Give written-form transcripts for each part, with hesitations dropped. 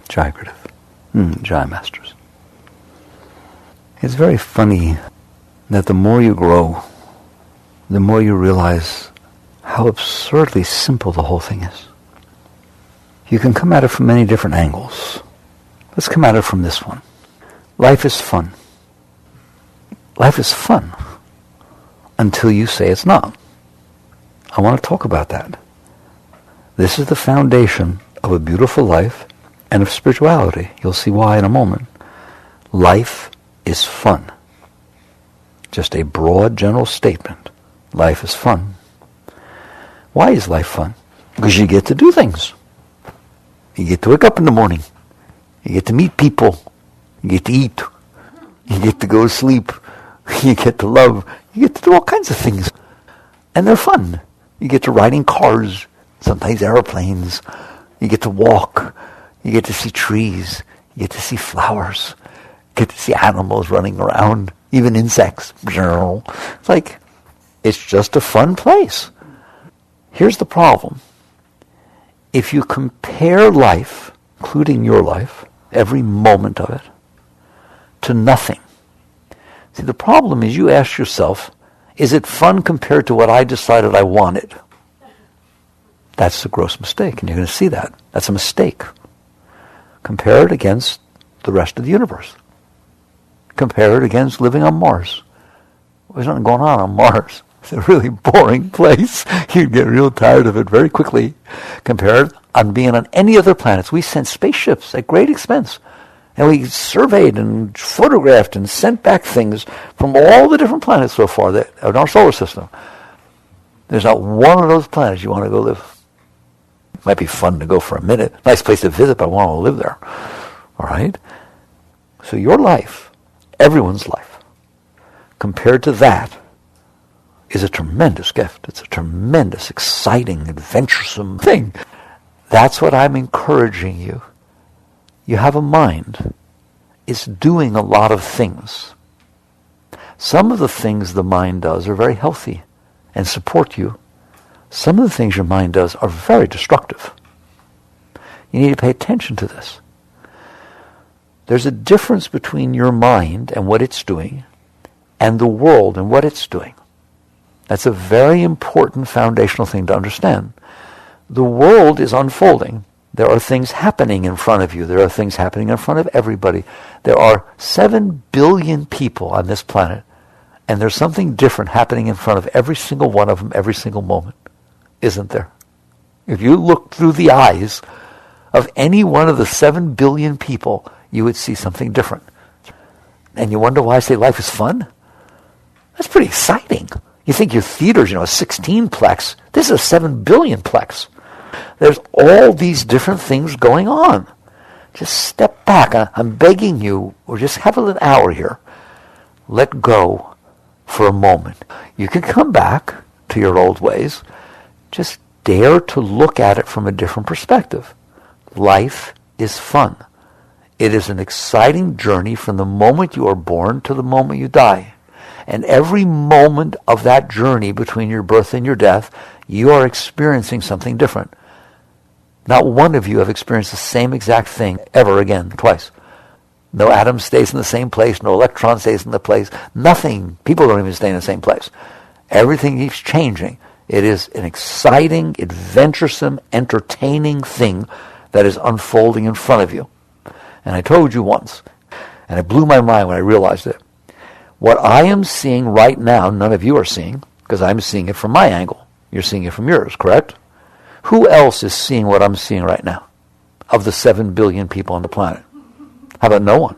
Jai Gurudev. Jai Masters. It's very funny that the more you grow, the more you realize how absurdly simple the whole thing is. You can come at it from many different angles. Let's come at it from this one. Life is fun. Life is fun until you say it's not. I want to talk about that. This is the foundation of a beautiful life and of spirituality. You'll see why in a moment. Life is fun. Just a broad general statement. Life is fun. Why is life fun? Because you get to do things. You get to wake up in the morning. You get to meet people. You get to eat. You get to go to sleep. You get to love. You get to do all kinds of things. And they're fun. You get to ride in cars, sometimes airplanes. You get to walk. You get to see trees. You get to see flowers. You get to see animals running around, even insects. It's like, it's just a fun place. Here's the problem. If you compare life, including your life, every moment of it, to nothing. See, the problem is you ask yourself, is it fun compared to what I decided I wanted? That's a gross mistake, and you're going to see that. That's a mistake. Compare it against the rest of the universe. Compare it against living on Mars. There's nothing going on Mars. It's a really boring place. You'd get real tired of it very quickly. Compared on being on any other planets. We sent spaceships at great expense. And we surveyed and photographed and sent back things from all the different planets so far that in our solar system. There's not one of those planets you want to go live. It might be fun to go for a minute. Nice place to visit, but I want to live there. All right? So your life, everyone's life, compared to that, is a tremendous gift. It's a tremendous, exciting, adventuresome thing. That's what I'm encouraging you. You have a mind. It's doing a lot of things. Some of the things the mind does are very healthy and support you. Some of the things your mind does are very destructive. You need to pay attention to this. There's a difference between your mind and what it's doing and the world and what it's doing. That's a very important foundational thing to understand. The world is unfolding. There are things happening in front of you. There are things happening in front of everybody. There are 7 billion people on this planet, and there's something different happening in front of every single one of them every single moment, isn't there? If you look through the eyes of any one of the 7 billion people, you would see something different. And you wonder why I say life is fun? That's pretty exciting. You think your theater's, a 16-plex. This is a 7 billion-plex. There's all these different things going on. Just step back. I'm begging you, or just have an hour here. Let go for a moment. You can come back to your old ways. Just dare to look at it from a different perspective. Life is fun. It is an exciting journey from the moment you are born to the moment you die. And every moment of that journey between your birth and your death, you are experiencing something different. Not one of you have experienced the same exact thing ever again, twice. No atom stays in the same place, no electron stays in the place, nothing. People don't even stay in the same place. Everything keeps changing. It is an exciting, adventuresome, entertaining thing that is unfolding in front of you. And I told you once, and it blew my mind when I realized it. What I am seeing right now, none of you are seeing, because I'm seeing it from my angle. You're seeing it from yours, correct? Who else is seeing what I'm seeing right now of the 7 billion people on the planet? How about no one?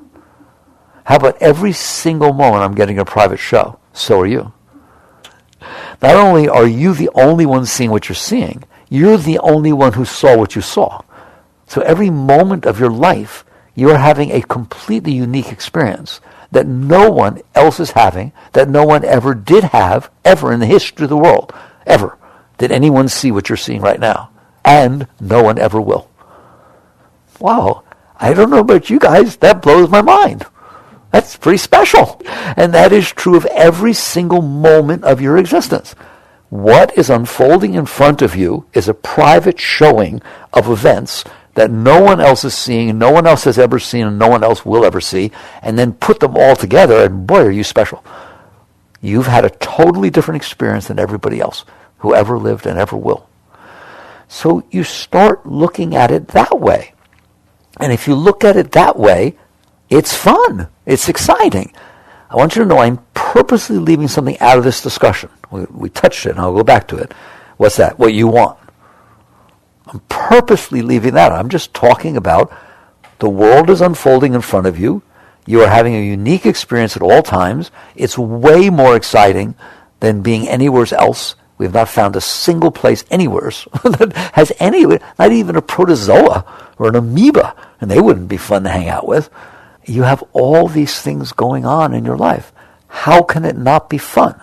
How about every single moment I'm getting a private show? So are you. Not only are you the only one seeing what you're seeing, you're the only one who saw what you saw. So every moment of your life, you're having a completely unique experience that no one else is having, that no one ever did have, ever in the history of the world, ever. Did anyone see what you're seeing right now? And no one ever will. Wow, I don't know about you guys, that blows my mind. That's pretty special. And that is true of every single moment of your existence. What is unfolding in front of you is a private showing of events that no one else is seeing, and no one else has ever seen, and no one else will ever see, and then put them all together, and boy, are you special. You've had a totally different experience than everybody else who ever lived and ever will. So you start looking at it that way. And if you look at it that way, it's fun. It's exciting. I want you to know I'm purposely leaving something out of this discussion. We touched it, and I'll go back to it. What's that? What you want. I'm purposely leaving that out. I'm just talking about the world is unfolding in front of you. You are having a unique experience at all times. It's way more exciting than being anywhere else. We have not found a single place anywhere that has any, not even a protozoa or an amoeba, and they wouldn't be fun to hang out with. You have all these things going on in your life. How can it not be fun?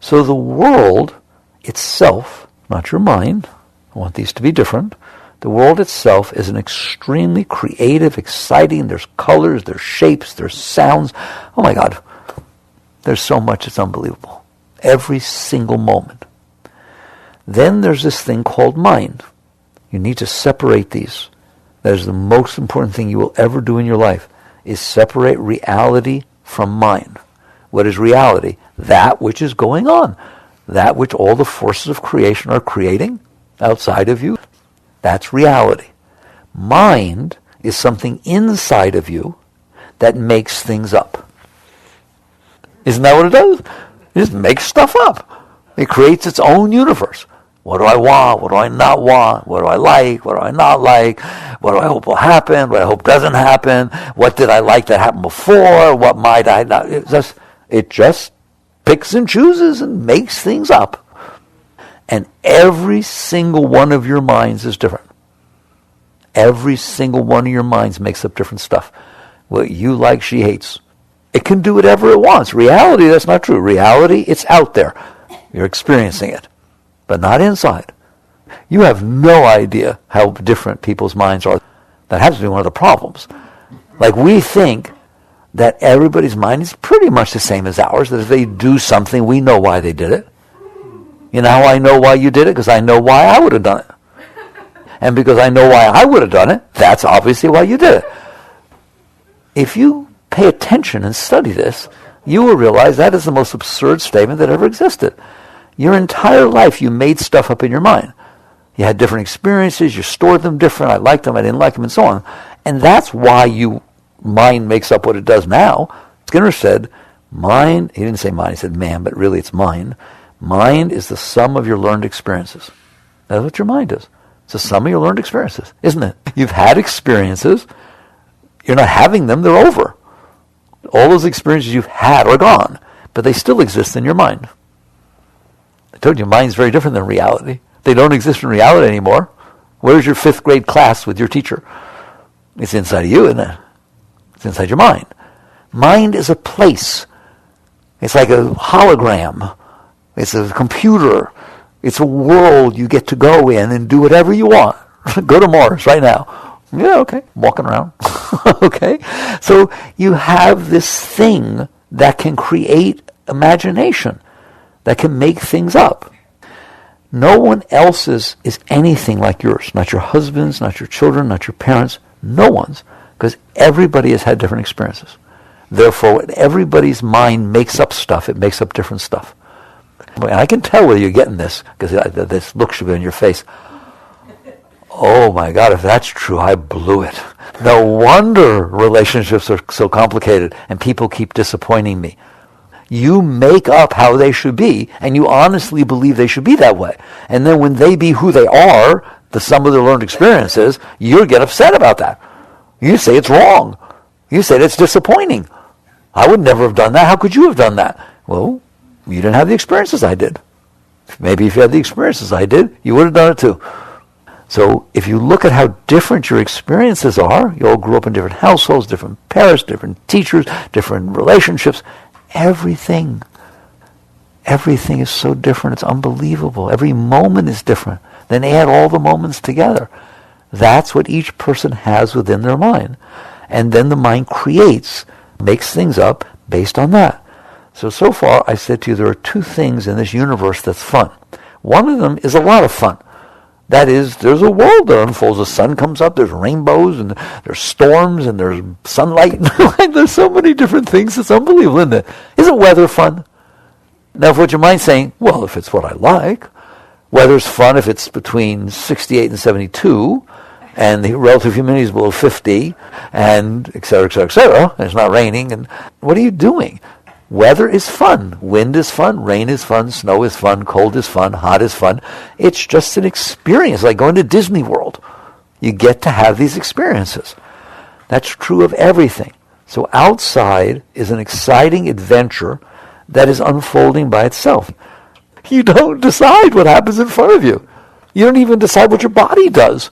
So the world itself, not your mind, I want these to be different. The world itself is an extremely creative, exciting, there's colors, there's shapes, there's sounds. Oh my God, there's so much, it's unbelievable. Every single moment. Then there's this thing called mind. You need to separate these. That is the most important thing you will ever do in your life, is separate reality from mind. What is reality? That which is going on. That which all the forces of creation are creating outside of you. That's reality. Mind is something inside of you that makes things up. Isn't that what it does? It just makes stuff up. It creates its own universe. What do I want? What do I not want? What do I like? What do I not like? What do I hope will happen? What I hope doesn't happen? What did I like that happened before? What might I not? It just picks and chooses and makes things up. And every single one of your minds is different. Every single one of your minds makes up different stuff. What you like, she hates. It can do whatever it wants. Reality, that's not true. Reality, it's out there. You're experiencing it, but not inside. You have no idea how different people's minds are. That has to be one of the problems. Like, we think that everybody's mind is pretty much the same as ours, that if they do something, we know why they did it. You know how I know why you did it? Because I know why I would have done it. And because I know why I would have done it, that's obviously why you did it. If you pay attention and study this, you will realize that is the most absurd statement that ever existed. Your entire life you made stuff up in your mind. You had different experiences, you stored them different, I liked them, I didn't like them, and so on. And that's why mind makes up what it does now. Skinner said, mind, he didn't say mind, he said man, but really it's mind. Mind is the sum of your learned experiences. That's what your mind is. It's the sum of your learned experiences, isn't it? You've had experiences. You're not having them. They're over. All those experiences you've had are gone, but they still exist in your mind. I told you, mind's very different than reality. They don't exist in reality anymore. Where's your 5th grade class with your teacher? It's inside of you, isn't it? It's inside your mind. Mind is a place. It's like a hologram. It's a computer. It's a world you get to go in and do whatever you want. Go to Mars right now. Yeah, okay. Walking around. Okay. So you have this thing that can create imagination, that can make things up. No one else's is anything like yours. Not your husband's, not your children, not your parents. No one's. Because everybody has had different experiences. Therefore, when everybody's mind makes up stuff, it makes up different stuff. And I can tell whether you're getting this, because this look should be on your face. Oh my God, if that's true, I blew it. No wonder relationships are so complicated and people keep disappointing me. You make up how they should be, and you honestly believe they should be that way. And then when they be who they are, the sum of their learned experiences, you get upset about that. You say it's wrong. You say it's disappointing. I would never have done that. How could you have done that? Well, you didn't have the experiences I did. Maybe if you had the experiences I did, you would have done it too. So if you look at how different your experiences are, you all grew up in different households, different parents, different teachers, different relationships, everything is so different. It's unbelievable. Every moment is different. Then add all the moments together. That's what each person has within their mind. And then the mind creates, makes things up based on that. So far, I said to you, there are 2 things in this universe that's fun. One of them is a lot of fun. That is, there's a world that unfolds. The sun comes up, there's rainbows, and there's storms, and there's sunlight. There's so many different things. It's unbelievable, isn't it? Isn't weather fun? Now, if what your mind's saying, well, if it's what I like, weather's fun if it's between 68 and 72, and the relative humidity is below 50, and et cetera, et cetera, et cetera, and it's not raining, and what are you doing? Weather is fun. Wind is fun. Rain is fun. Snow is fun. Cold is fun. Hot is fun. It's just an experience, like going to Disney World. You get to have these experiences. That's true of everything. So outside is an exciting adventure that is unfolding by itself. You don't decide what happens in front of you. You don't even decide what your body does.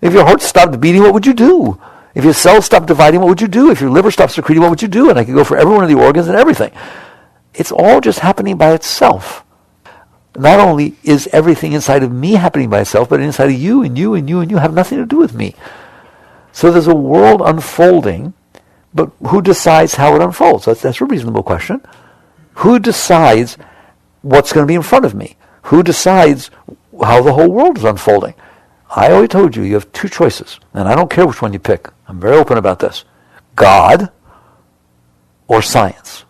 If your heart stopped beating, what would you do? If your cells stopped dividing, what would you do? If your liver stopped secreting, what would you do? And I could go for every one of the organs and everything. It's all just happening by itself. Not only is everything inside of me happening by itself, but inside of you and you and you and you have nothing to do with me. So there's a world unfolding, but who decides how it unfolds? That's a reasonable question. Who decides what's going to be in front of me? Who decides how the whole world is unfolding? I always told you, you have two choices, and I don't care which one you pick. I'm very open about this. God or science.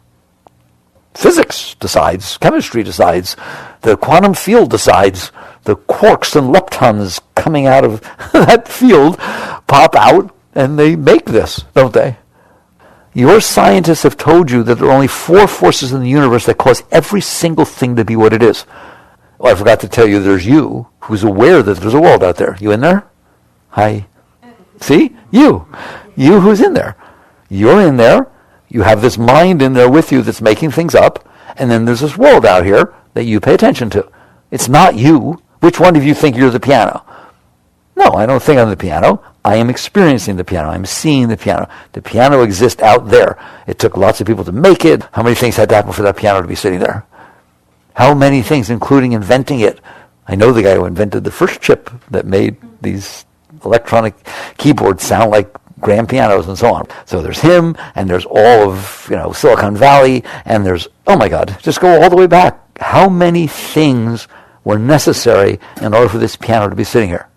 Physics decides, chemistry decides, the quantum field decides, the quarks and leptons coming out of that field pop out, and they make this, don't they? Your scientists have told you that there are only 4 forces in the universe that cause every single thing to be what it is. Well, I forgot to tell you there's you, who's aware that there's a world out there. You in there? Hi. See? You. You who's in there. You're in there. You have this mind in there with you that's making things up. And then there's this world out here that you pay attention to. It's not you. Which one of you think you're the piano? No, I don't think I'm the piano. I am experiencing the piano. I'm seeing the piano. The piano exists out there. It took lots of people to make it. How many things had to happen for that piano to be sitting there? How many things, including inventing it? I know the guy who invented the first chip that made these electronic keyboards sound like grand pianos and so on. So there's him, and there's all of Silicon Valley, and there's, oh my God, just go all the way back. How many things were necessary in order for this piano to be sitting here?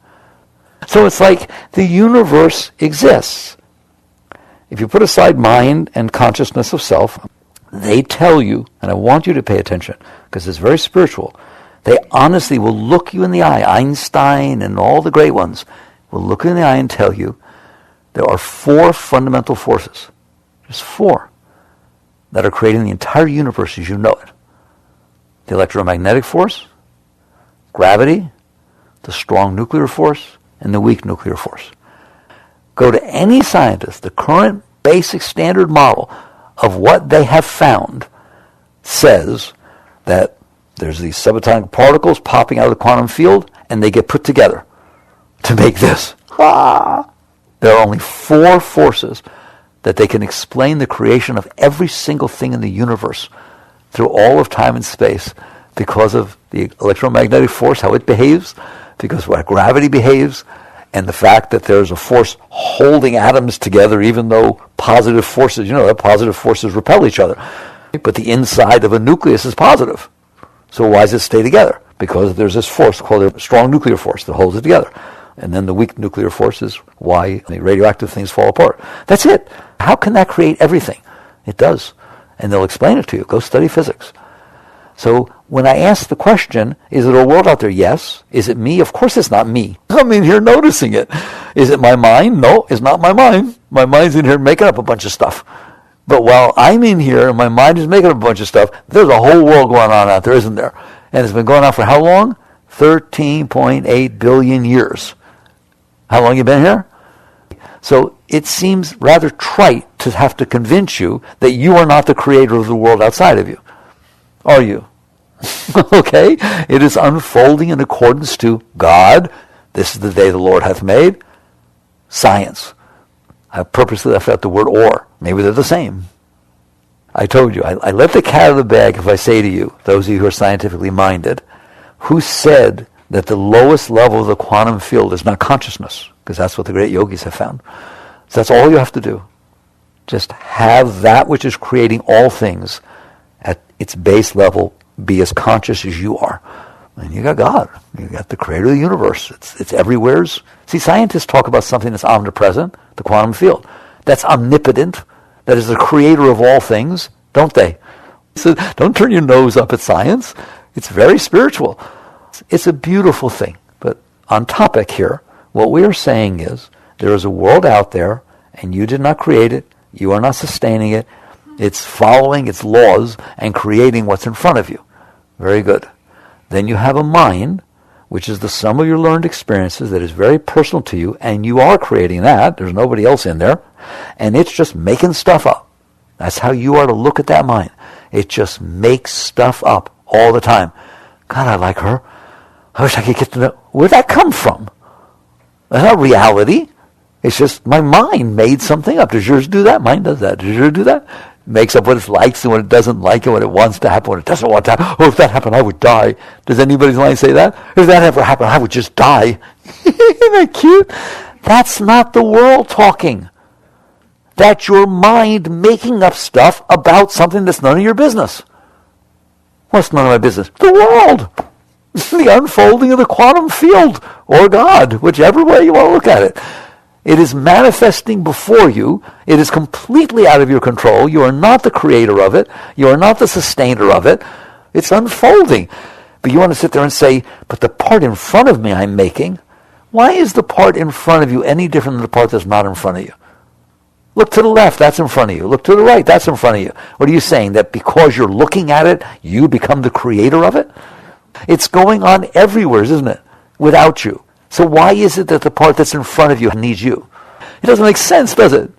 So it's like the universe exists. If you put aside mind and consciousness of self, they tell you, and I want you to pay attention, because it's very spiritual, they honestly will look you in the eye. Einstein and all the great ones will look you in the eye and tell you there are 4 fundamental forces, just 4, that are creating the entire universe as you know it. The electromagnetic force, gravity, the strong nuclear force, and the weak nuclear force. Go to any scientist, the current basic standard model of what they have found says that there's these subatomic particles popping out of the quantum field, and they get put together to make this. There are only 4 forces that they can explain the creation of every single thing in the universe through all of time and space, because of the electromagnetic force, how it behaves, because of how gravity behaves, and the fact that there's a force holding atoms together, even though positive forces, that positive forces repel each other. But the inside of a nucleus is positive. So why does it stay together? Because there's this force called a strong nuclear force that holds it together. And then the weak nuclear force is why the radioactive things fall apart. That's it. How can that create everything? It does. And they'll explain it to you. Go study physics. So when I ask the question, is there a world out there? Yes. Is it me? Of course it's not me. I'm in here noticing it. Is it my mind? No, it's not my mind. My mind's in here making up a bunch of stuff. But while I'm in here and my mind is making up a bunch of stuff, there's a whole world going on out there, isn't there? And it's been going on for how long? 13.8 billion years. How long you been here? So it seems rather trite to have to convince you that you are not the creator of the world outside of you. Are you? Okay? It is unfolding in accordance to God. This is the day the Lord hath made. Science. I purposely left out the word or. Maybe they're the same. I told you, I let the cat out of the bag if I say to you, those of you who are scientifically minded, who said that the lowest level of the quantum field is not consciousness, because that's what the great yogis have found. So that's all you have to do. Just have that which is creating all things at its base level be as conscious as you are. And you got God. You got the creator of the universe. It's everywhere. See, scientists talk about something that's omnipresent, the quantum field. That's omnipotent. That is the creator of all things, don't they? So don't turn your nose up at science. It's very spiritual. It's a beautiful thing. But on topic here, what we are saying is there is a world out there, and you did not create it. You are not sustaining it. It's following its laws and creating what's in front of you. Very good. Then you have a mind, which is the sum of your learned experiences that is very personal to you, and you are creating that. There's nobody else in there. And it's just making stuff up. That's how you are to look at that mind. It just makes stuff up all the time. God, I like her. I wish I could get to know. Where'd that come from? That's not reality. It's just my mind made something up. Does yours do that? Mine does that. Does yours do that? Makes up what it likes and what it doesn't like and what it wants to happen, what it doesn't want to happen. Oh, if that happened, I would die. Does anybody's mind say that? If that ever happened, I would just die. Isn't that cute? That's not the world talking. That's your mind making up stuff about something that's none of your business. What's none of my business? The world. The unfolding of the quantum field, or God, whichever way you want to look at it. It is manifesting before you. It is completely out of your control. You are not the creator of it. You are not the sustainer of it. It's unfolding. But you want to sit there and say, but the part in front of me I'm making, why is the part in front of you any different than the part that's not in front of you? Look to the left, that's in front of you. Look to the right, that's in front of you. What are you saying? That because you're looking at it, you become the creator of it? It's going on everywhere, isn't it? Without you. So why is it that the part that's in front of you needs you? It doesn't make sense, does it?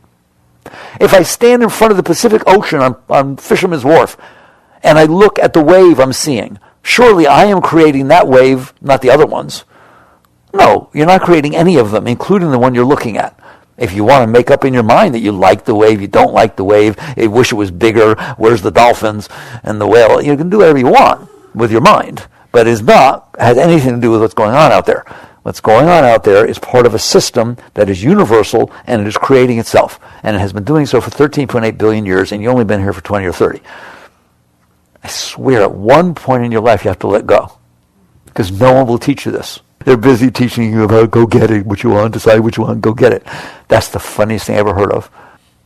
If I stand in front of the Pacific Ocean on Fisherman's Wharf, and I look at the wave I'm seeing, surely I am creating that wave, not the other ones. No, you're not creating any of them, including the one you're looking at. If you want to make up in your mind that you like the wave, you don't like the wave, you wish it was bigger, where's the dolphins and the whale, you can do whatever you want with your mind. But it has anything to do with what's going on out there. What's going on out there is part of a system that is universal, and it is creating itself. And it has been doing so for 13.8 billion years, and you've only been here for 20 or 30. I swear, at one point in your life, you have to let go. Because no one will teach you this. They're busy teaching you about go get it, what you want, decide what you want, go get it. That's the funniest thing I ever heard of.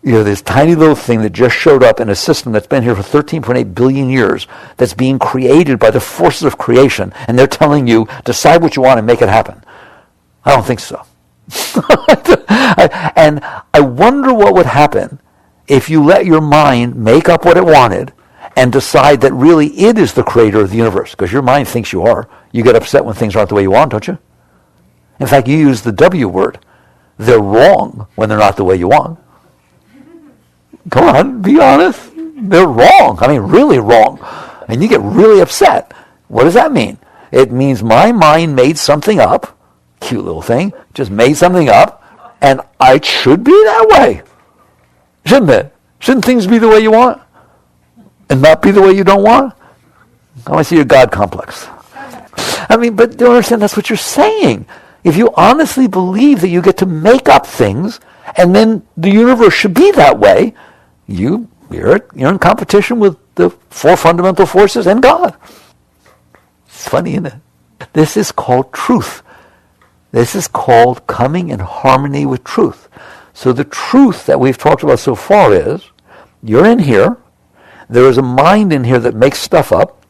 You know, this tiny little thing that just showed up in a system that's been here for 13.8 billion years, that's being created by the forces of creation, and they're telling you, decide what you want and make it happen. I don't think so. And I wonder what would happen if you let your mind make up what it wanted and decide that really it is the creator of the universe, because your mind thinks you are. You get upset when things aren't the way you want, don't you? In fact, you use the W word. They're wrong when they're not the way you want. Come on, be honest. They're wrong. I mean, really wrong. And you get really upset. What does that mean? It means my mind made something up, cute little thing, just made something up, and it should be that way. Shouldn't it? Shouldn't things be the way you want? And not be the way you don't want? I want to see your God complex. I mean, but don't understand, that's what you're saying. If you honestly believe that you get to make up things, and then the universe should be that way, you're in competition with the four fundamental forces and God. It's funny, isn't it? This is called truth. This is called coming in harmony with truth. So the truth that we've talked about so far is, you're in here, there is a mind in here that makes stuff up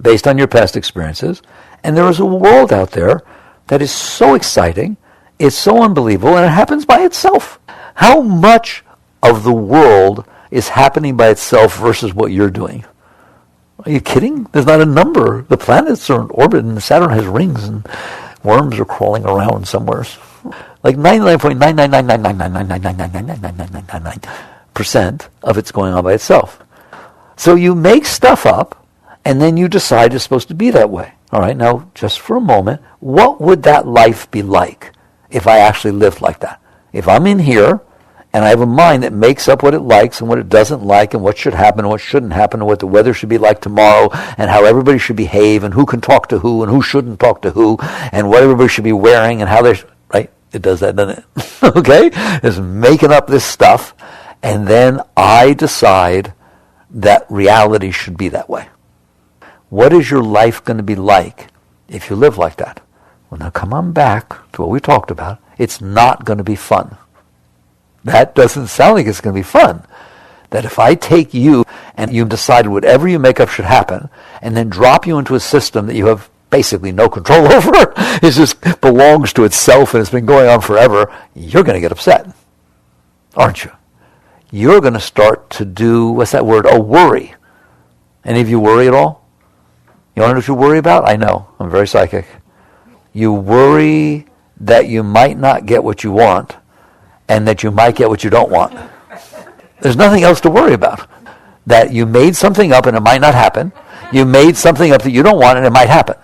based on your past experiences, and there is a world out there that is so exciting, it's so unbelievable, and it happens by itself. How much of the world is happening by itself versus what you're doing? Are you kidding? There's not a number. The planets are in orbit, and Saturn has rings, and worms are crawling around somewhere. Like 99.99999999999% of it's going on by itself. So you make stuff up, and then you decide it's supposed to be that way. All right, now, just for a moment, what would that life be like if I actually lived like that? If I'm in here, and I have a mind that makes up what it likes and what it doesn't like, and what should happen and what shouldn't happen, and what the weather should be like tomorrow, and how everybody should behave, and who can talk to who, and who shouldn't talk to who, and what everybody should be wearing, and how they're... Right? It does that, doesn't it? Okay? It's making up this stuff, and then I decide that reality should be that way. What is your life going to be like if you live like that? Well, now come on back to what we talked about. It's not going to be fun. That doesn't sound like it's going to be fun. That if I take you and you decided whatever you make up should happen, and then drop you into a system that you have basically no control over, it just belongs to itself and it's been going on forever, you're going to get upset, aren't you? You're going to start to do, what's that word, a worry. Any of you worry at all? You want to know what you worry about? I know, I'm very psychic. You worry that you might not get what you want and that you might get what you don't want. There's nothing else to worry about. That you made something up and it might not happen. You made something up that you don't want and it might happen.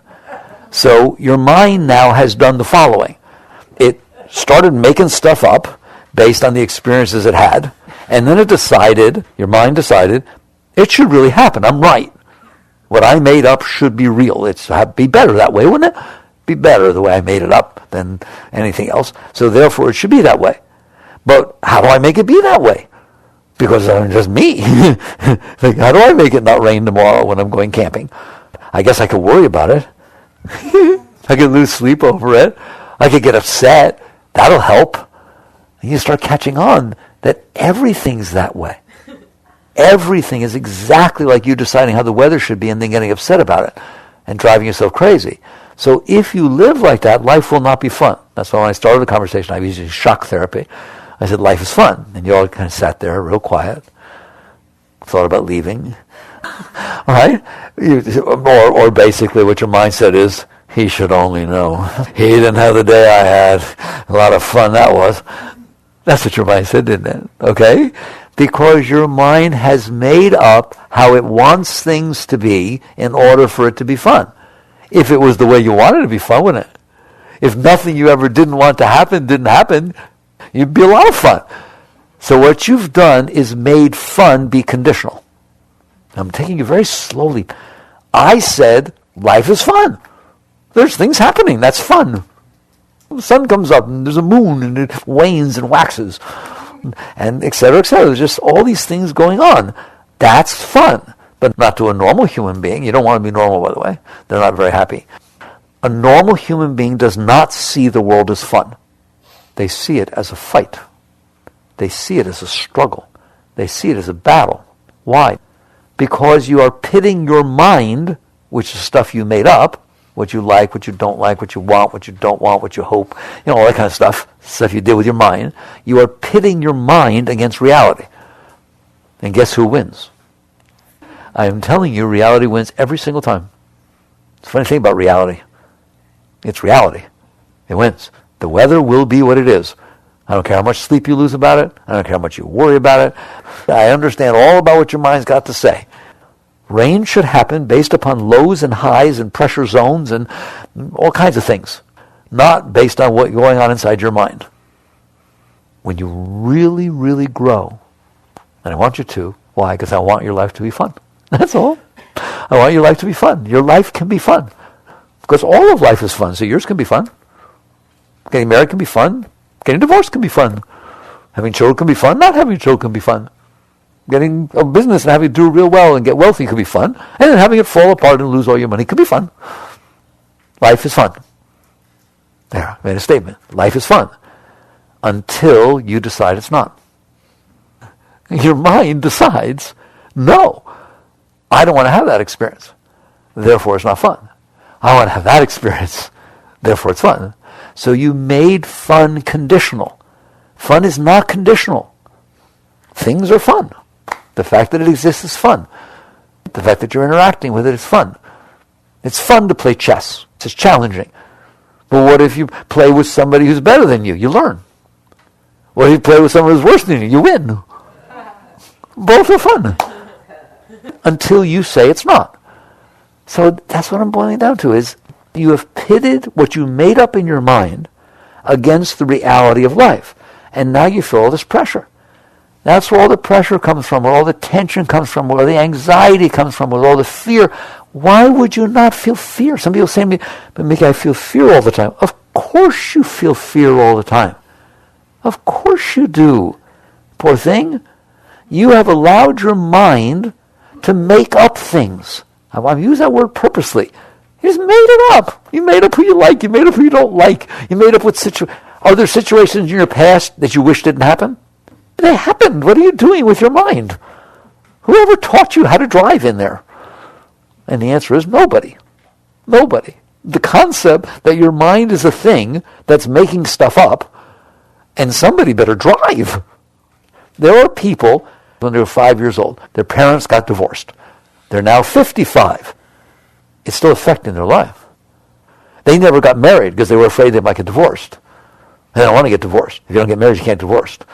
So your mind now has done the following. It started making stuff up based on the experiences it had, and then your mind decided, it should really happen. I'm right. What I made up should be real. It'd be better that way, wouldn't it? Be better the way I made it up than anything else. So therefore it should be that way. But how do I make it be that way? Because I'm just me. Like, how do I make it not rain tomorrow when I'm going camping? I guess I could worry about it. I could lose sleep over it. I could get upset. That'll help. And you start catching on that everything's that way. Everything is exactly like you deciding how the weather should be and then getting upset about it and driving yourself crazy. So if you live like that, life will not be fun. That's why when I started the conversation, I was using shock therapy. I said, life is fun. And you all kind of sat there real quiet, thought about leaving. All right? Or basically what your mindset is, he should only know. He didn't have the day I had. A lot of fun that was. That's what your mind said, didn't it? Okay? Because your mind has made up how it wants things to be in order for it to be fun. If it was the way you wanted it to be fun, wouldn't it? If nothing you ever didn't want to happen didn't happen, you'd be a lot of fun. So what you've done is made fun be conditional. I'm taking you very slowly. I said life is fun. There's things happening. That's fun. The sun comes up and there's a moon and it wanes and waxes and et cetera, et cetera. There's just all these things going on. That's fun. But not to a normal human being. You don't want to be normal, by the way. They're not very happy. A normal human being does not see the world as fun. They see it as a fight. They see it as a struggle. They see it as a battle. Why? Because you are pitting your mind, which is stuff you made up, what you like, what you don't like, what you want, what you don't want, what you hope, all that kind of stuff you did with your mind. You are pitting your mind against reality. And guess who wins? I am telling you, reality wins every single time. It's a funny thing about reality. It's reality. It wins. The weather will be what it is. I don't care how much sleep you lose about it. I don't care how much you worry about it. I understand all about what your mind's got to say. Rain should happen based upon lows and highs and pressure zones and all kinds of things, not based on what's going on inside your mind. When you really, really grow, and I want you to, why? Because I want your life to be fun. That's all. I want your life to be fun. Your life can be fun. Because all of life is fun, so yours can be fun. Getting married can be fun. Getting divorced can be fun. Having children can be fun. Not having children can be fun. Getting a business and having it do real well and get wealthy could be fun. And then having it fall apart and lose all your money could be fun. Life is fun. There, I made a statement. Life is fun. Until you decide it's not. Your mind decides, no, I don't want to have that experience. Therefore it's not fun. I want to have that experience. Therefore it's fun. So you made fun conditional. Fun is not conditional. Things are fun. The fact that it exists is fun. The fact that you're interacting with it is fun. It's fun to play chess. It's challenging. But what if you play with somebody who's better than you? You learn. What if you play with someone who's worse than you? You win. Both are fun. Until you say it's not. So that's what I'm boiling down to is you have pitted what you made up in your mind against the reality of life. And now you feel all this pressure. That's where all the pressure comes from, where all the tension comes from, where the anxiety comes from, where all the fear. Why would you not feel fear? Some people say to me, but Mickey, I feel fear all the time. Of course you feel fear all the time. Of course you do. Poor thing. You have allowed your mind to make up things I use that word purposely. You just made it up. You made up who you like. You made up who you don't like. You made up what Are there situations in your past that you wish didn't happen? They happened. What are you doing with your mind? Whoever taught you how to drive in there? And the answer is nobody. Nobody. The concept that your mind is a thing that's making stuff up, and somebody better drive. There are people, when they were 5 years old, their parents got divorced. They're now 55. It's still affecting their life. They never got married because they were afraid they might get divorced. They don't want to get divorced. If you don't get married, you can't get divorced.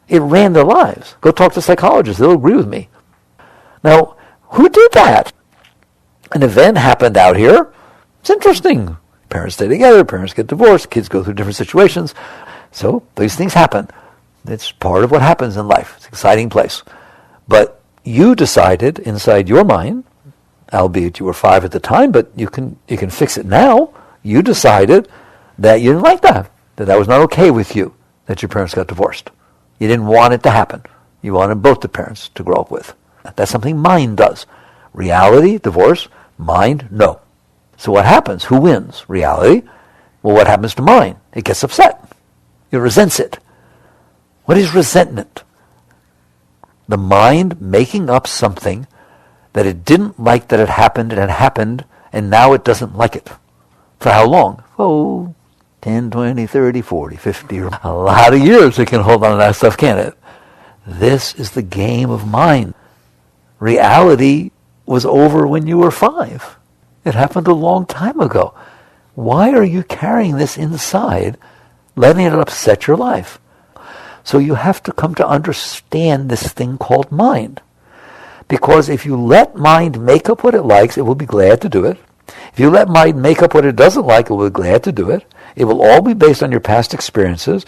It ran their lives. Go talk to psychologists. They'll agree with me. Now, who did that? An event happened out here. It's interesting. Parents stay together. Parents get divorced. Kids go through different situations. So these things happen. It's part of what happens in life. It's an exciting place. But you decided inside your mind, albeit you were 5 at the time, but you can fix it now. You decided that you didn't like that was not okay with you, that your parents got divorced. You didn't want it to happen. You wanted both the parents to grow up with. That's something mind does. Reality, divorce, mind, no. So what happens? Who wins? Reality. Well, what happens to mind? It gets upset. It resents it. What is resentment? The mind making up something that it didn't like that it happened, and it happened, and now it doesn't like it. For how long? Oh, 10, 20, 30, 40, 50, a lot of years it can hold on to that stuff, can't it? This is the game of mind. Reality was over when you were 5. It happened a long time ago. Why are you carrying this inside, letting it upset your life? So you have to come to understand this thing called mind. Because if you let mind make up what it likes, it will be glad to do it. If you let mind make up what it doesn't like, it will be glad to do it. It will all be based on your past experiences.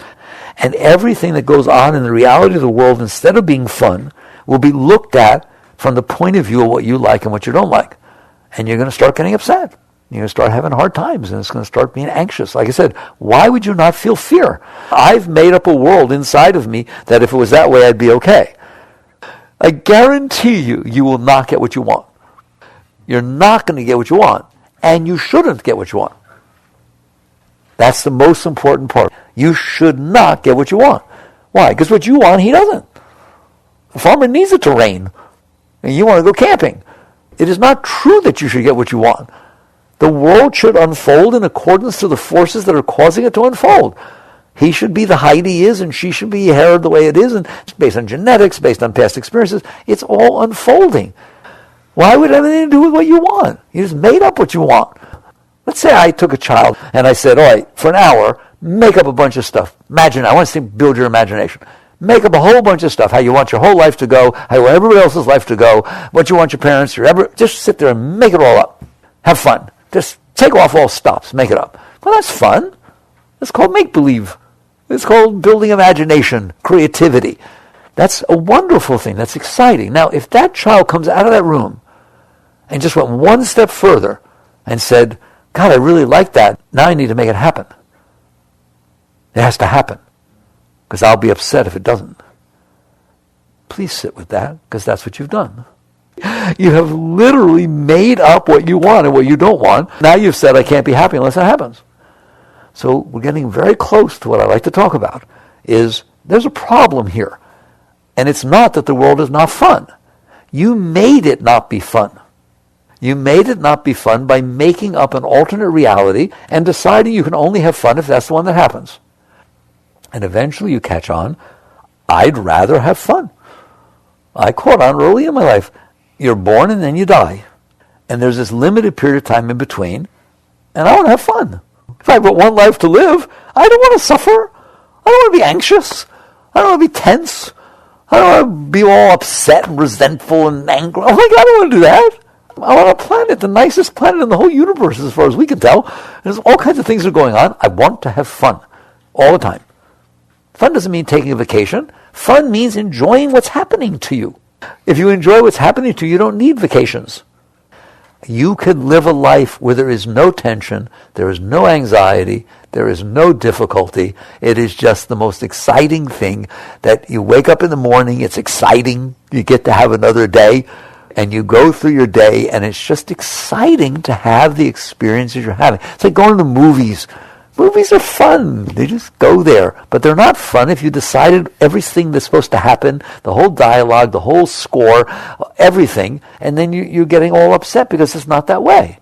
And everything that goes on in the reality of the world, instead of being fun, will be looked at from the point of view of what you like and what you don't like. And you're going to start getting upset. You're going to start having hard times, and it's going to start being anxious. Like I said, why would you not feel fear? I've made up a world inside of me that if it was that way, I'd be okay. I guarantee you, you will not get what you want. You're not going to get what you want, and you shouldn't get what you want. That's the most important part. You should not get what you want. Why? Because what you want, he doesn't. The farmer needs it to rain, and you want to go camping. It is not true that you should get what you want. The world should unfold in accordance to the forces that are causing it to unfold. He should be the height he is, and she should be hair the way it is, and it's based on genetics, based on past experiences. It's all unfolding. Why would it have anything to do with what you want? You just made up what you want. Let's say I took a child and I said, all right, for an hour, make up a bunch of stuff. Imagine, I want to build your imagination. Make up a whole bunch of stuff, how you want your whole life to go, how you want everybody else's life to go, what you want your parents, just sit there and make it all up. Have fun. Just take off all stops, make it up. Well, that's fun. It's called make-believe. It's called building imagination, creativity. That's a wonderful thing. That's exciting. Now, if that child comes out of that room and just went one step further and said, God, I really like that. Now I need to make it happen. It has to happen, because I'll be upset if it doesn't. Please sit with that, because that's what you've done. You have literally made up what you want and what you don't want. Now you've said, I can't be happy unless it happens. So we're getting very close to what I like to talk about, is there's a problem here. And it's not that the world is not fun. You made it not be fun. You made it not be fun by making up an alternate reality and deciding you can only have fun if that's the one that happens. And eventually you catch on, I'd rather have fun. I caught on early in my life. You're born and then you die. And there's this limited period of time in between, and I want to have fun. If I have but one life to live, I don't want to suffer. I don't want to be anxious. I don't want to be tense. I don't want to be all upset and resentful and angry. Oh my God, I don't want to do that. I want a planet, the nicest planet in the whole universe as far as we can tell. There's all kinds of things that are going on. I want to have fun all the time. Fun doesn't mean taking a vacation. Fun means enjoying what's happening to you. If you enjoy what's happening to you, you don't need vacations. You can live a life where there is no tension, there is no anxiety, there is no difficulty. It is just the most exciting thing that you wake up in the morning, it's exciting, you get to have another day. And you go through your day, and it's just exciting to have the experiences you're having. It's like going to the movies. Movies are fun. They just go there. But they're not fun if you decided everything that's supposed to happen, the whole dialogue, the whole score, everything, and then you're getting all upset because it's not that way.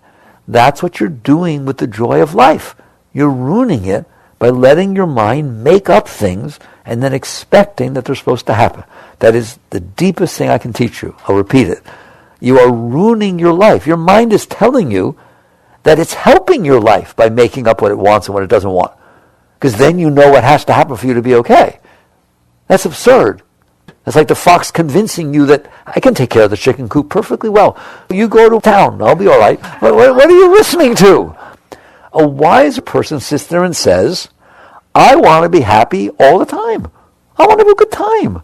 That's what you're doing with the joy of life. You're ruining it by letting your mind make up things and then expecting that they're supposed to happen. That is the deepest thing I can teach you. I'll repeat it. You are ruining your life. Your mind is telling you that it's helping your life by making up what it wants and what it doesn't want. Because then you know what has to happen for you to be okay. That's absurd. It's like the fox convincing you that I can take care of the chicken coop perfectly well. You go to town, I'll be all right. What are you listening to? A wise person sits there and says, I want to be happy all the time. I want to have a good time.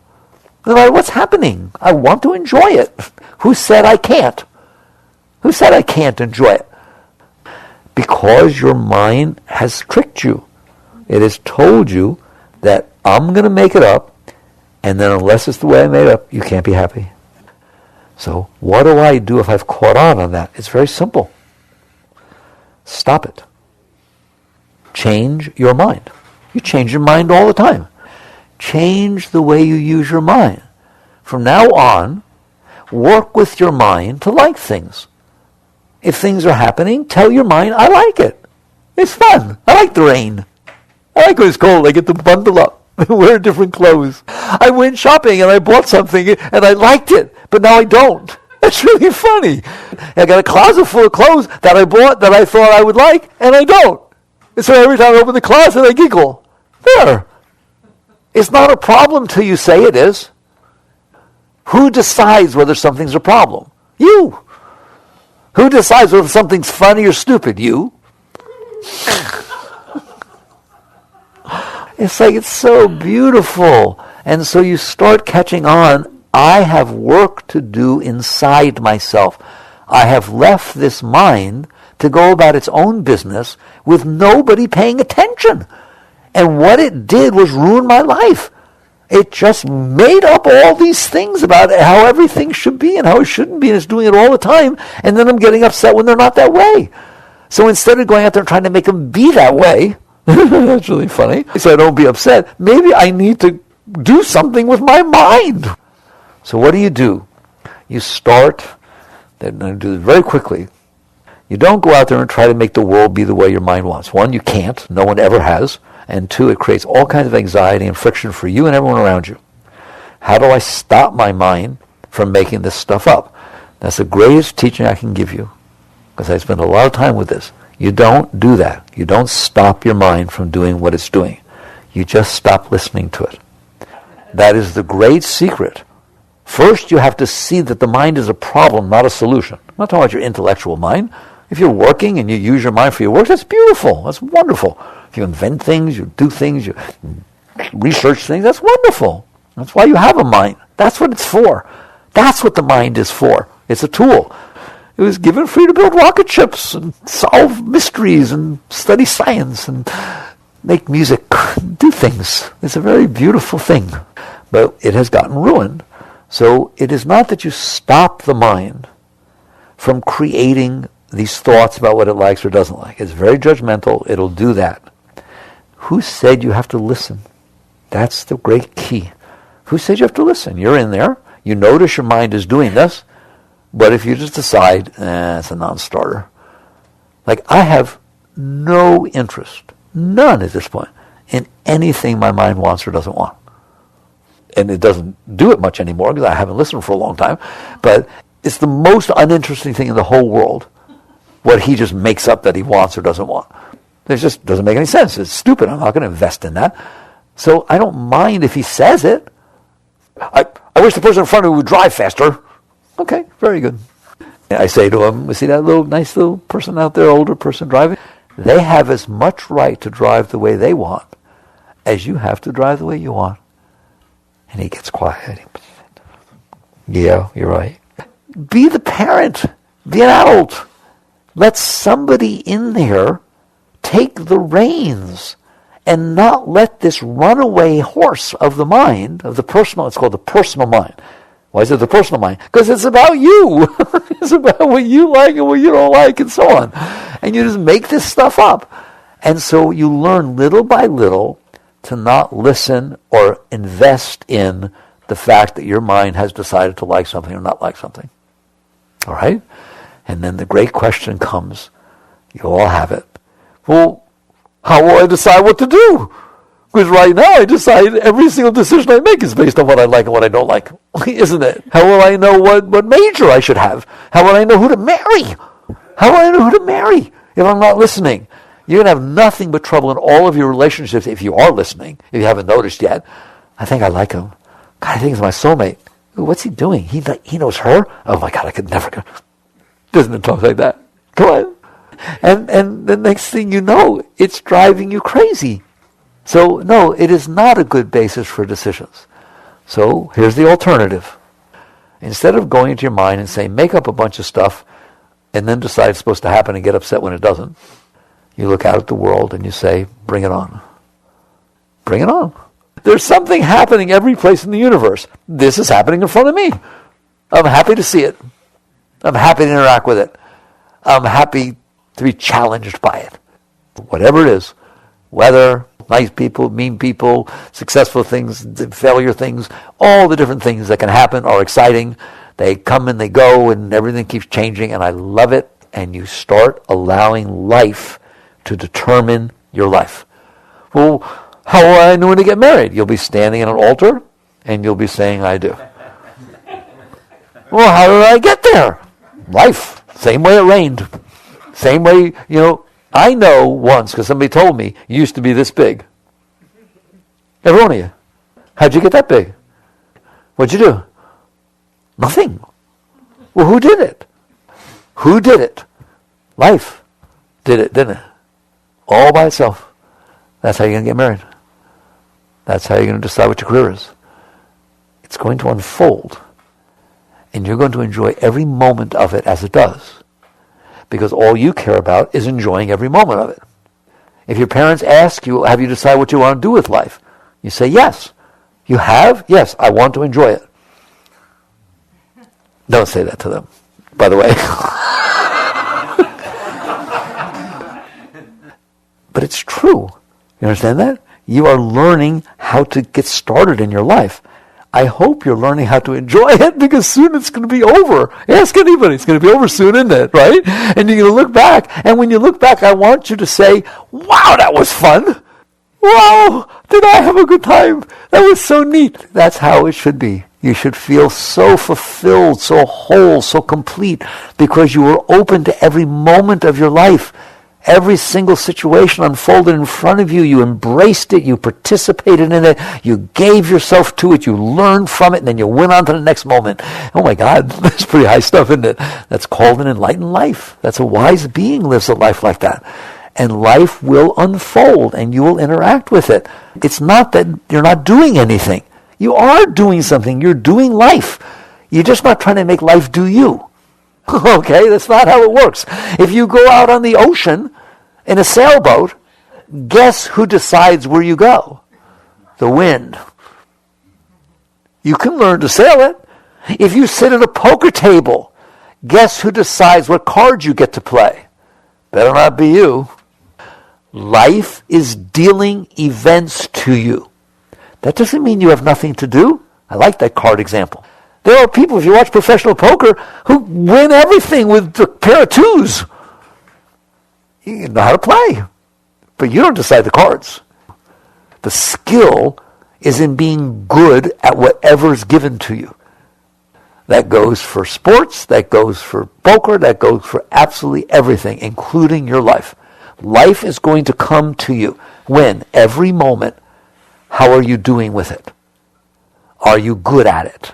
No matter what's happening, I want to enjoy it. Who said I can't? Who said I can't enjoy it? Because your mind has tricked you. It has told you that I'm going to make it up, and then unless it's the way I made it up, you can't be happy. So what do I do if I've caught on that? It's very simple. Stop it. Change your mind. You change your mind all the time. Change the way you use your mind. From now on, work with your mind to like things. If things are happening, tell your mind, I like it. It's fun. I like the rain. I like when it's cold. I get to bundle up and wear different clothes. I went shopping and I bought something and I liked it, but now I don't. That's really funny. I got a closet full of clothes that I bought that I thought I would like, and I don't. And so every time I open the closet, I giggle. There. It's not a problem till you say it is. Who decides whether something's a problem? You. Who decides whether something's funny or stupid? You. It's like it's so beautiful. And so you start catching on, I have work to do inside myself. I have left this mind to go about its own business with nobody paying attention. And what it did was ruin my life. It just made up all these things about how everything should be and how it shouldn't be, and it's doing it all the time, and then I'm getting upset when they're not that way. So instead of going out there and trying to make them be that way, that's really funny, so I don't be upset, maybe I need to do something with my mind. So what do? You start, I'm going to do this very quickly. You don't go out there and try to make the world be the way your mind wants. One, you can't. No one ever has. And two, it creates all kinds of anxiety and friction for you and everyone around you. How do I stop my mind from making this stuff up? That's the greatest teaching I can give you, because I spend a lot of time with this. You don't do that. You don't stop your mind from doing what it's doing. You just stop listening to it. That is the great secret. First, you have to see that the mind is a problem, not a solution. I'm not talking about your intellectual mind. If you're working and you use your mind for your work, that's beautiful. That's wonderful. If you invent things, you do things, you research things, that's wonderful. That's why you have a mind. That's what it's for. That's what the mind is for. It's a tool. It was given for you to build rocket ships and solve mysteries and study science and make music, do things. It's a very beautiful thing. But it has gotten ruined. So it is not that you stop the mind from creating these thoughts about what it likes or doesn't like. It's very judgmental. It'll do that. Who said you have to listen? That's the great key. Who said you have to listen? You're in there. You notice your mind is doing this. But if you just decide, it's a non-starter. Like, I have no interest, none at this point, in anything my mind wants or doesn't want. And it doesn't do it much anymore because I haven't listened for a long time. But it's the most uninteresting thing in the whole world, what he just makes up that he wants or doesn't want. It just doesn't make any sense. It's stupid. I'm not going to invest in that. So I don't mind if he says it. I wish the person in front of me would drive faster. Okay, very good. I say to him, we see that nice little person out there, older person driving? They have as much right to drive the way they want as you have to drive the way you want. And he gets quiet. Yeah, you're right. Be the parent. Be an adult. Let somebody in there take the reins and not let this runaway horse of the mind, of the personal, it's called the personal mind. Why is it the personal mind? Because it's about you. It's about what you like and what you don't like and so on. And you just make this stuff up. And so you learn little by little to not listen or invest in the fact that your mind has decided to like something or not like something. All right? And then the great question comes. You all have it. Well, how will I decide what to do? Because right now I decide every single decision I make is based on what I like and what I don't like. Isn't it? How will I know what major I should have? How will I know who to marry? How will I know who to marry if I'm not listening? You're going to have nothing but trouble in all of your relationships if you are listening, if you haven't noticed yet. I think I like him. God, I think he's my soulmate. Ooh, what's he doing? He knows her? Oh my God, I could never go. Doesn't it talk like that? Come on. And the next thing you know, it's driving you crazy. So, no, it is not a good basis for decisions. So, here's the alternative. Instead of going into your mind and saying, make up a bunch of stuff, and then decide it's supposed to happen and get upset when it doesn't, you look out at the world and you say, bring it on. Bring it on. There's something happening every place in the universe. This is happening in front of me. I'm happy to see it. I'm happy to interact with it. I'm happy to be challenged by it. Whatever it is, weather, nice people, mean people, successful things, failure things, all the different things that can happen are exciting. They come and they go and everything keeps changing and I love it. And you start allowing life to determine your life. Well, how will I know when to get married? You'll be standing at an altar and you'll be saying, I do. Well, how did I get there? Life. Same way it rained. Same way, I know once, because somebody told me, you used to be this big. Every one of you. How'd you get that big? What'd you do? Nothing. Well, who did it? Who did it? Life did it, didn't it? All by itself. That's how you're going to get married. That's how you're going to decide what your career is. It's going to unfold. And you're going to enjoy every moment of it as it does. Because all you care about is enjoying every moment of it. If your parents ask you, have you decided what you want to do with life? You say, yes. You have? Yes, I want to enjoy it. Don't say that to them, by the way. But it's true. You understand that? You are learning how to get started in your life. I hope you're learning how to enjoy it because soon it's going to be over. Ask anybody. It's going to be over soon, isn't it? Right? And you're going to look back. And when you look back, I want you to say, wow, that was fun. Wow, did I have a good time? That was so neat. That's how it should be. You should feel so fulfilled, so whole, so complete because you were open to every moment of your life. Every single situation unfolded in front of you. You embraced it. You participated in it. You gave yourself to it. You learned from it. And then you went on to the next moment. Oh my God, that's pretty high stuff, isn't it? That's called an enlightened life. That's a wise being lives a life like that. And life will unfold and you will interact with it. It's not that you're not doing anything. You are doing something. You're doing life. You're just not trying to make life do you. Okay, that's not how it works. If you go out on the ocean in a sailboat, guess who decides where you go? The wind. You can learn to sail it. If you sit at a poker table, guess who decides what cards you get to play? Better not be you. Life is dealing events to you. That doesn't mean you have nothing to do. I like that card example. There are people, if you watch professional poker, who win everything with a pair of twos. You know how to play, but you don't decide the cards. The skill is in being good at whatever's given to you. That goes for sports, that goes for poker, that goes for absolutely everything, including your life. Life is going to come to you. When? Every moment. How are you doing with it? Are you good at it?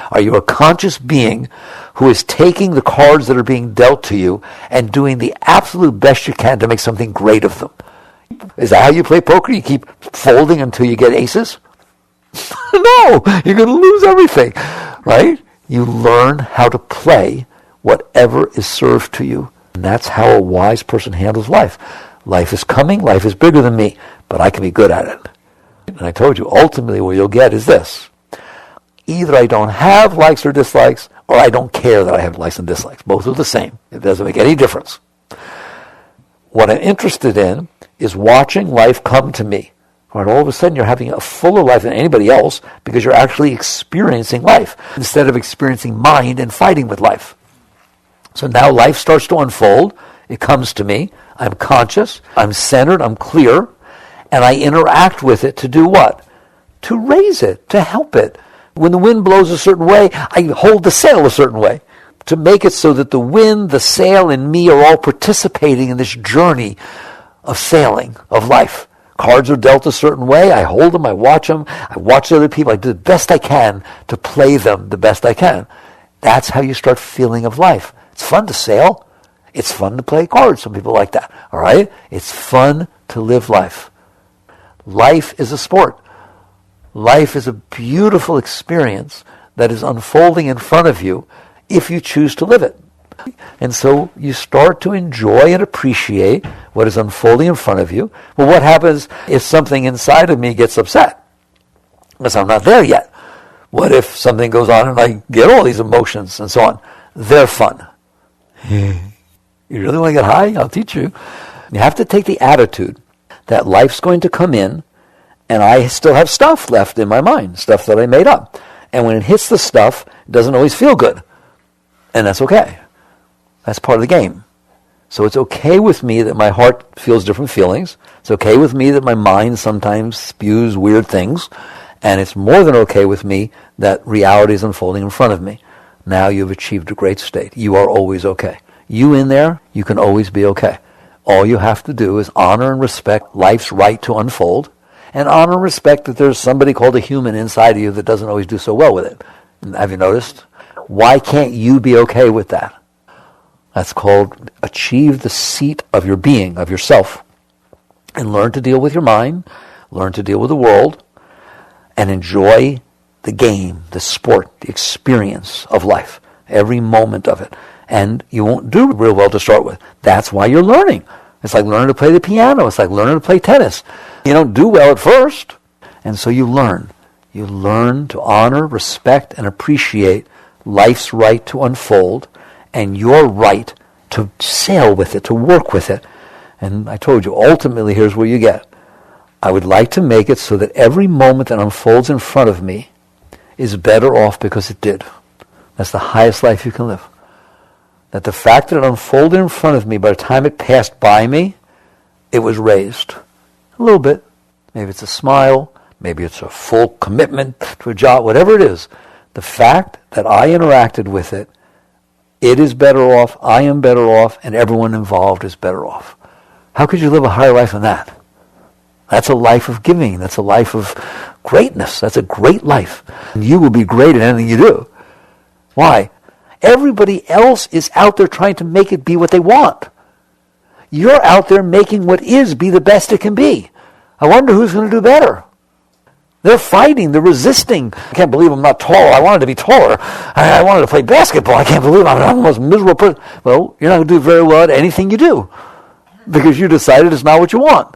Are you a conscious being who is taking the cards that are being dealt to you and doing the absolute best you can to make something great of them? Is that how you play poker? You keep folding until you get aces? No, you're going to lose everything, right? You learn how to play whatever is served to you. And that's how a wise person handles life. Life is coming, life is bigger than me, but I can be good at it. And I told you, ultimately what you'll get is this. Either I don't have likes or dislikes, or I don't care that I have likes and dislikes. Both are the same. It doesn't make any difference. What I'm interested in is watching life come to me. Right? All of a sudden you're having a fuller life than anybody else because you're actually experiencing life instead of experiencing mind and fighting with life. So now life starts to unfold. It comes to me. I'm conscious. I'm centered. I'm clear. And I interact with it to do what? To raise it, to help it. When the wind blows a certain way, I hold the sail a certain way to make it so that the wind, the sail, and me are all participating in this journey of sailing, of life. Cards are dealt a certain way. I hold them. I watch them. I watch other people. I do the best I can to play them the best I can. That's how you start feeling of life. It's fun to sail. It's fun to play cards. Some people like that. All right? It's fun to live life. Life is a sport. Life is a beautiful experience that is unfolding in front of you if you choose to live it. And so you start to enjoy and appreciate what is unfolding in front of you. Well, what happens if something inside of me gets upset? Because I'm not there yet. What if something goes on and I get all these emotions and so on? They're fun. You really want to get high? I'll teach you. You have to take the attitude that life's going to come in and I still have stuff left in my mind, stuff that I made up. And when it hits the stuff, it doesn't always feel good. And that's okay. That's part of the game. So it's okay with me that my heart feels different feelings. It's okay with me that my mind sometimes spews weird things. And it's more than okay with me that reality is unfolding in front of me. Now you've achieved a great state. You are always okay. You in there, you can always be okay. All you have to do is honor and respect life's right to unfold, and honor and respect that there's somebody called a human inside of you that doesn't always do so well with it. Have you noticed? Why can't you be okay with that? That's called achieve the seat of your being, of yourself, and learn to deal with your mind, learn to deal with the world, and enjoy the game, the sport, the experience of life, every moment of it. And you won't do real well to start with. That's why you're learning. It's like learning to play the piano. It's like learning to play tennis. You don't do well at first. And so you learn. You learn to honor, respect, and appreciate life's right to unfold and your right to sail with it, to work with it. And I told you, ultimately, here's where you get. I would like to make it so that every moment that unfolds in front of me is better off because it did. That's the highest life you can live. That the fact that it unfolded in front of me, by the time it passed by me, it was raised. A little bit. Maybe it's a smile. Maybe it's a full commitment to a job. Whatever it is. The fact that I interacted with it, it is better off, I am better off, and everyone involved is better off. How could you live a higher life than that? That's a life of giving. That's a life of greatness. That's a great life. And you will be great at anything you do. Why? Everybody else is out there trying to make it be what they want. You're out there making what is be the best it can be. I wonder who's going to do better. They're fighting. They're resisting. I can't believe I'm not taller. I wanted to be taller. I wanted to play basketball. I can't believe I'm the most miserable person. Well, you're not going to do very well at anything you do because you decided it's not what you want.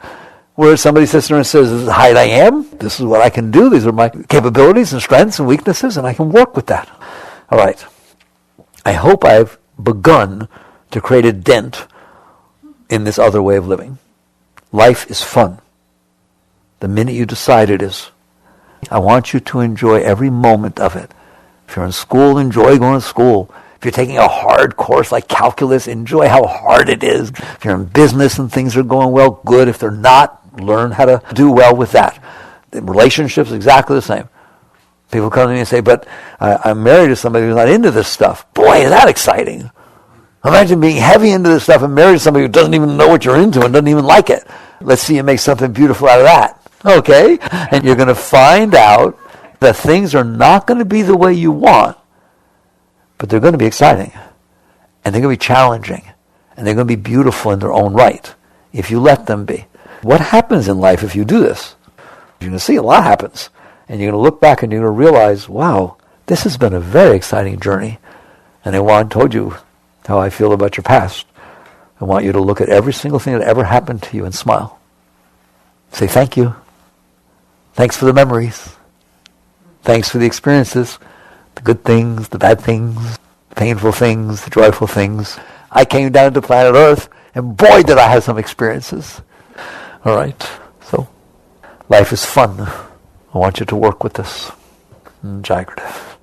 Whereas somebody sits there and says, this is the height I am. This is what I can do. These are my capabilities and strengths and weaknesses, and I can work with that. All right. I hope I've begun to create a dent in this other way of living. Life is fun. The minute you decide it is. I want you to enjoy every moment of it. If you're in school, enjoy going to school. If you're taking a hard course like calculus, enjoy how hard it is. If you're in business and things are going well, good. If they're not, learn how to do well with that. The relationships, exactly the same. People come to me and say, but I'm married to somebody who's not into this stuff. Boy, is that exciting. Imagine being heavy into this stuff and married to somebody who doesn't even know what you're into and doesn't even like it. Let's see you make something beautiful out of that. Okay? And you're going to find out that things are not going to be the way you want, but they're going to be exciting. And they're going to be challenging. And they're going to be beautiful in their own right, if you let them be. What happens in life if you do this? You're going to see a lot happens. And you're going to look back and you're going to realize, wow, this has been a very exciting journey. And I told you how I feel about your past. I want you to look at every single thing that ever happened to you and smile. Say thank you. Thanks for the memories. Thanks for the experiences, the good things, the bad things, the painful things, the joyful things. I came down to planet Earth, and boy, did I have some experiences. All right, so life is fun. I want you to work with this. Jai Gurudev.